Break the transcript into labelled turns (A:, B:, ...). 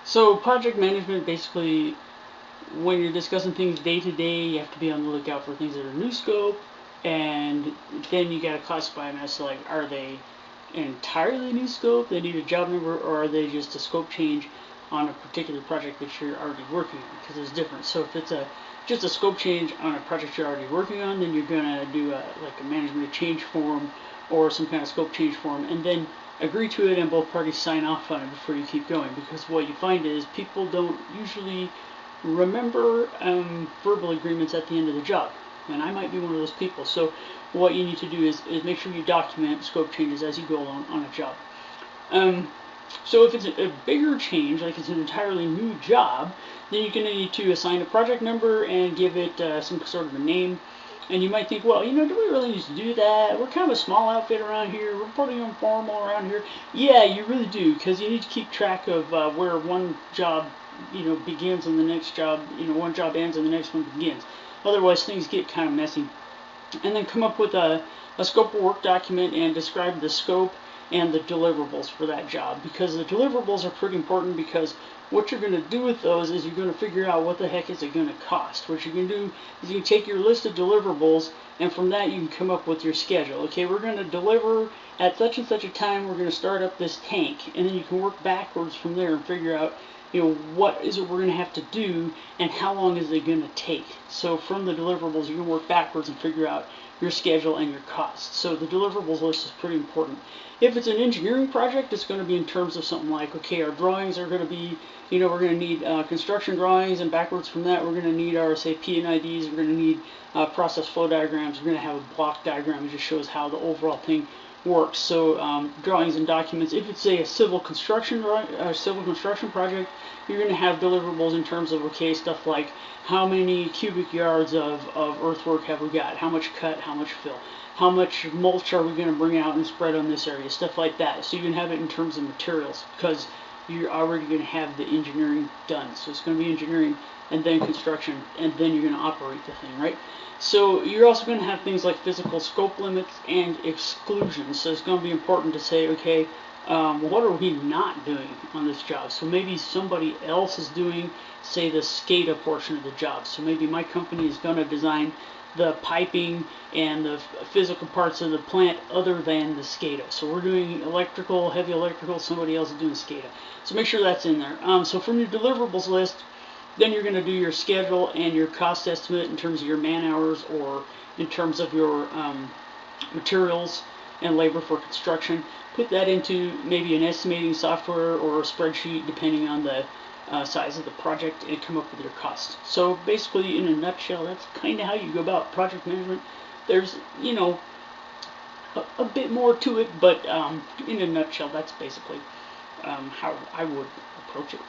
A: So project management, basically, when you're discussing things day to day, you have to be on the lookout for things that are new scope, and then you got to classify them as like, are they entirely new scope, they need a job number, or are they just a scope change on a particular project that you're already working on? Because there's difference. So if it's just a scope change on a project you're already working on, then you're gonna do like a management change form or some kind of scope change form, and then agree to it and both parties sign off on it before you keep going. Because what you find is people don't usually remember verbal agreements at the end of the job, and I might be one of those people. So what you need to do is make sure you document scope changes as you go along on a job. Um, so if it's a bigger change, like it's an entirely new job, then you're going to need to assign a project number and give it some sort of a name. And you might think, well, do we really need to do that? We're kind of a small outfit around here. We're pretty informal around here. Yeah, you really do, because you need to keep track of where one job, begins and the next job, one job ends and the next one begins. Otherwise, things get kind of messy. And then come up with a scope of work document and describe the scope and the deliverables for that job, because the deliverables are pretty important, because what you're going to do with those is you're going to figure out what the heck is it going to cost. What you can do is you can take your list of deliverables, and from that you can come up with your schedule. Okay, we're going to deliver at such and such a time, we're going to start up this tank, and then you can work backwards from there and figure out what is it we're going to have to do and how long is it going to take. So from the deliverables, you can work backwards and figure out your schedule and your costs. So the deliverables list is pretty important. If it's an engineering project, it's going to be in terms of something like, okay, our drawings are going to be, we're going to need construction drawings, and backwards from that, we're going to need our, say, P&IDs, we're going to need process flow diagrams, we're going to have a block diagram that just shows how the overall thing works. So drawings and documents. If it's a civil construction project, you're going to have deliverables in terms of, okay, stuff like how many cubic yards of earthwork have we got, how much cut, how much fill, how much mulch are we going to bring out and spread on this area, stuff like that. So you can have it in terms of materials, because you're already going to have the engineering done. So it's going to be engineering and then construction, and then you're going to operate the thing, right? So you're also going to have things like physical scope limits and exclusions. So it's going to be important to say, okay, what are we not doing on this job? So maybe somebody else is doing, say, the SCADA portion of the job. So maybe my company is going to design the piping and the physical parts of the plant other than the SCADA. So we're doing electrical, heavy electrical, somebody else is doing SCADA. So make sure that's in there. So from your deliverables list, then you're going to do your schedule and your cost estimate in terms of your man hours, or in terms of your materials and labor for construction. Put that into maybe an estimating software or a spreadsheet, depending on the size of the project, and come up with your cost. So basically, in a nutshell, that's kind of how you go about project management. There's, a bit more to it, but in a nutshell, that's basically how I would approach it.